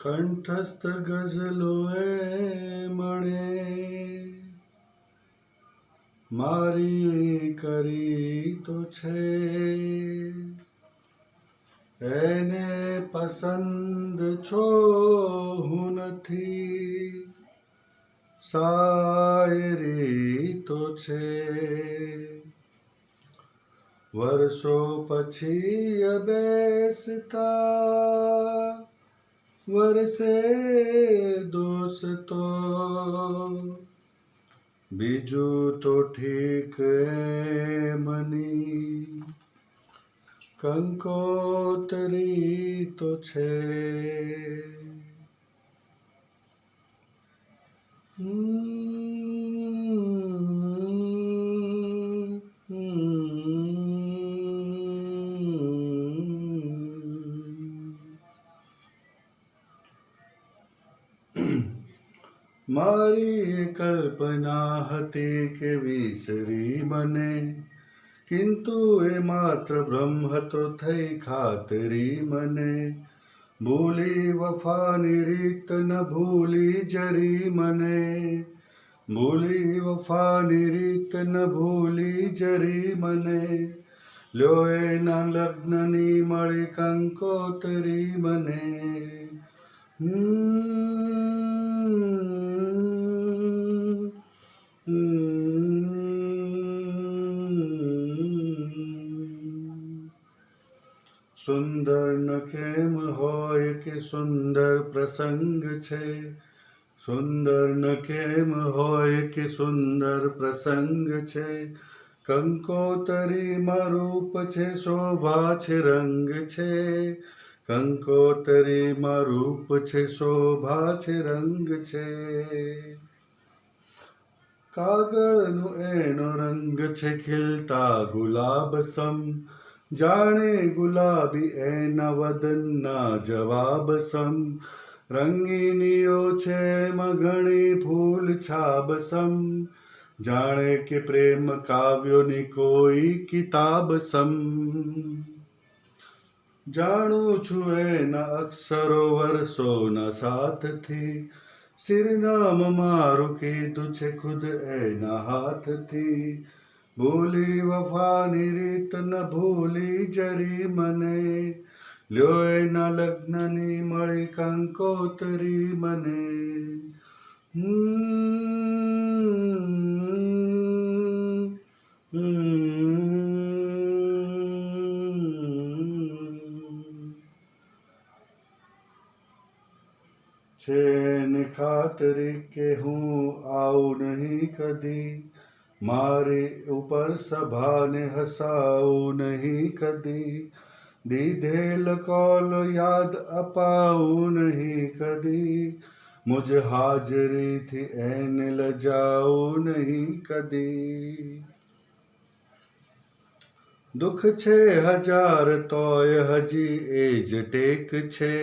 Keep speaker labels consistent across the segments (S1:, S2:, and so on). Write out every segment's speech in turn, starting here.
S1: કંઠસ્થ ગઝલો મણે મારી કરી તો છે, એને પસંદ છો હું નથી, શાયરી તો છે. વર્ષો પછી બેસતા વરસે દોસ્તો, બીજું તો ઠીક મની કંકોતરી તો છે. મારી કલ્પના હતી કે વિસરી મને, કિંતુ એ માત્ર ભ્રમ હતો થઈ ખાતરી મને. ભૂલી વફાની રીત ન ભૂલી જરી મને, ભૂલી વફાની રીત ન ભૂલી જરી મને, લ્યો એના લગ્નની મળી કંકોતરી મને. સુંદર ન કેમ હોય કે સુંદર પ્રસંગ છે, સુંદર ન કેમ હોય કે સુંદર પ્રસંગ છે, કંકોતરીમાં રૂપ છે શોભા છે રંગ છે, કંકોતરીમાં રૂપ છે શોભા છે રંગ છે. કાગળનો એનો રંગ છે ખીલતા ગુલાબ સમ, જાણે ગુલાબી એના વદનના જવાબ સમ, રંગીનીઓ છે એમાં ઘણી ફૂલ છાબ સમ, જાણે કે પ્રેમ કાવ્યોની કોઈ કિતાબ સમ. જાણું છું એના અક્ષરો વર્ષોના સાથથી, શિરનામ મારું કીધું છે ખુદ એના હાથથી. ભૂલી વફાની રીત ન ભૂલી જરી મને, લ્યો એના લગ્નની મળી કંકોતરી મને. છે ને ખાતરી કે હું આવું નહીં કદી, મારી ઉપર સભાને હસાવું નહીં કદી, દીધેલ કોલ યાદ અપાવું નહીં કદી, મુજ હાજરીથી એને લજાવું નહીં કદી. દુઃખ છે હજાર તોય હજી એ જ ટેક છે,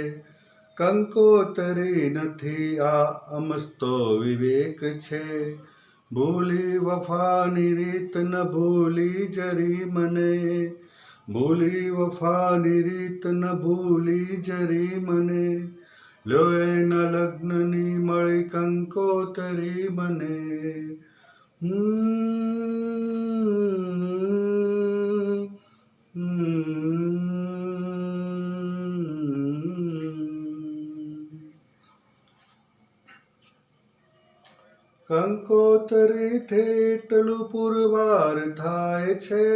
S1: કંકોતરી નથી આ અમસ્તો વિવેક છે. ભૂલી વફાની રીત ન ભૂલી જરી મને, ભૂલી વફાની રીત ન ભૂલી જરી મને, લ્યો એના લગ્નની મળી કંકોતરી મને. કંકોતરીથી એટલું પુરવાર થાય છે,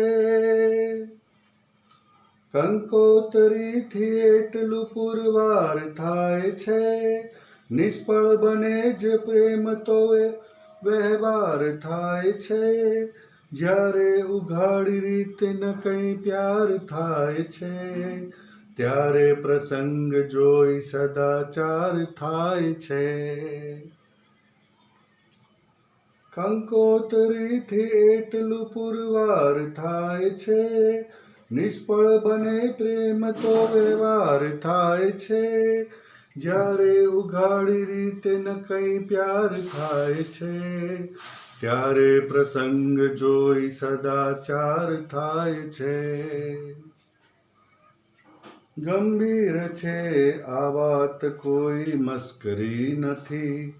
S1: કંકોતરીથી એટલું પુરવાર થાય છે, નિષ્ફળ બને જ પ્રેમ તો વ્યવહાર થાય છે, જ્યારે ઉઘાડી રીતે ન કંઈ પ્યાર થાય છે, ત્યારે પ્રસંગ જોઈ સદાચાર થાય છે. કંકોતરીથી એટલું પુરવાર થાય છે, નિષ્ફળ બને પ્રેમ તો વ્યવહાર થાય છે, જ્યારે ઉઘાડી રીતે ન કંઈ પ્યાર થાય છે, ત્યારે પ્રસંગ જોઈ સદાચાર થાય છે. ગંભીર છે આ વાત કોઈ મસ્કરી નથી,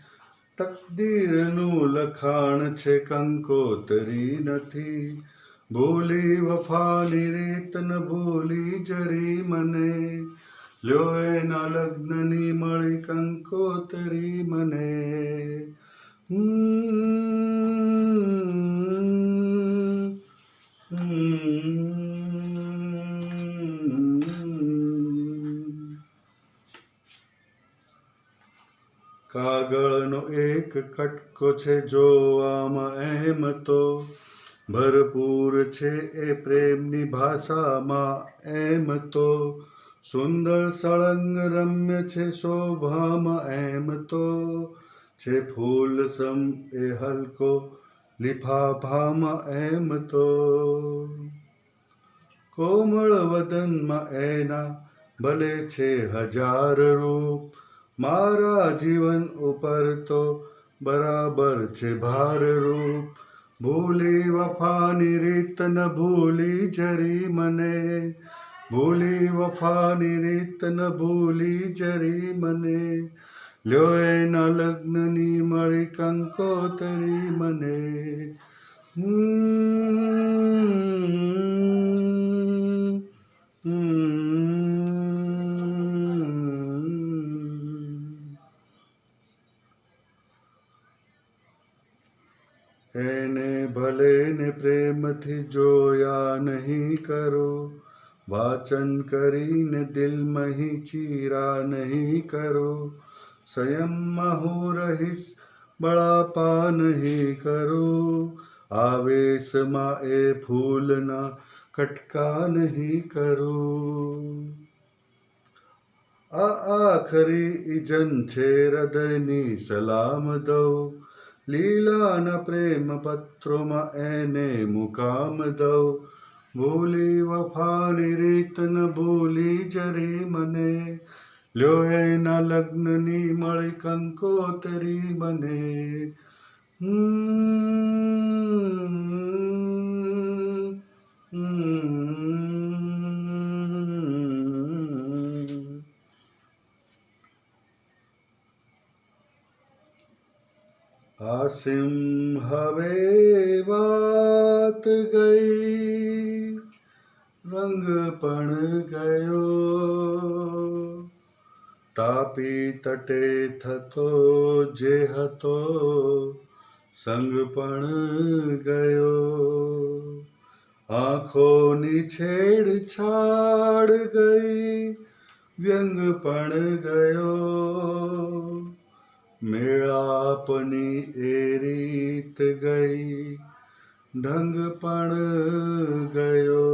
S1: તકદીરનું લખાણ છે કંકોતરી નથી, ભૂલી વફાની રીત ન ભૂલી જરી મને, લ્યો એના લગ્નની મળી કંકોતરી મને. કાગળનો એક કટકો છે જોવામાં એમ તો ભરપૂર છે એ પ્રેમની ભાષામાં એમ તો, સુંદર સળંગ રમ્ય છે શોભામાં એમ તો, છે ફૂલ સમ એ હલકો લિફાફામાં એમ તો, કોમળ વદનમાં એના ભલે છે હજાર રૂપ, મારા જીવન ઉપર તો બરાબર છે ભારરૂપ, ભૂલી વફાની રીત ન ભૂલી જરી મને, ભૂલી વફાની રીત ન ભૂલી જરી મને, લ્યો એના લગ્નની મળી કંકોતરી મને. એને ભલે ને પ્રેમથી જોયા નહીં કરો, વાચન કરીને દિલમાં ચીરા નહીં કરો, સંયમમાં હું રહીશ બળાપા નહીં કરું, આવેશમાં એ ફૂલના કટકા નહીં કરું. આ આખરી ઇજન છે હૃદયની સલામ દઉં, લીલાના પ્રેમ પત્રોમાં એને મુકામ દઉં, ભૂલી વફાની રીત ન ભૂલી જરી મને, લ્યો એના લગ્નની મળી કંકોતરી મને. આસિમ હવે વાત ગઈ, રંગ પણ ગયો, તાપી તટે થતો જે હતો સંગ પણ ગયો, આંખોની છેડછાડ ગઈ, વ્યંગ પણ ગયો, મેળાપની એ રીત ગઈ, ઢંગ પણ ગયો.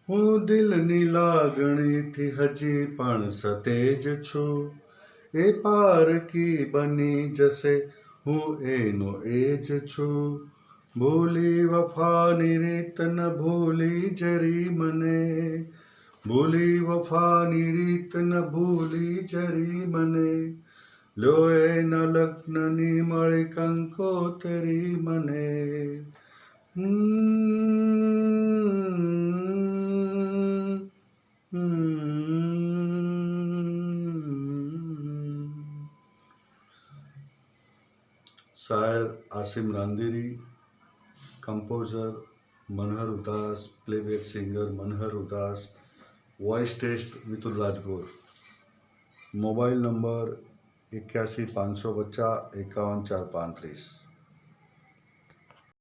S1: હું દિલની લાગણીથી હજી પણ સતેજ છું, એ પારકી બની જશે હું એનો એ જ છું, ભૂલી વફાની રીત ન ભૂલી જરી મને, ભૂલી વફાની રીત ન ભૂલી જરી મને, લ્યો એના લગ્નની મળી કંકોતરી મને. શાયર Asim Randeri, composer Manhar Udas, playback singer Manhar Udas, voice test Vitul Rajgor. Mobile number 81 550 51 435.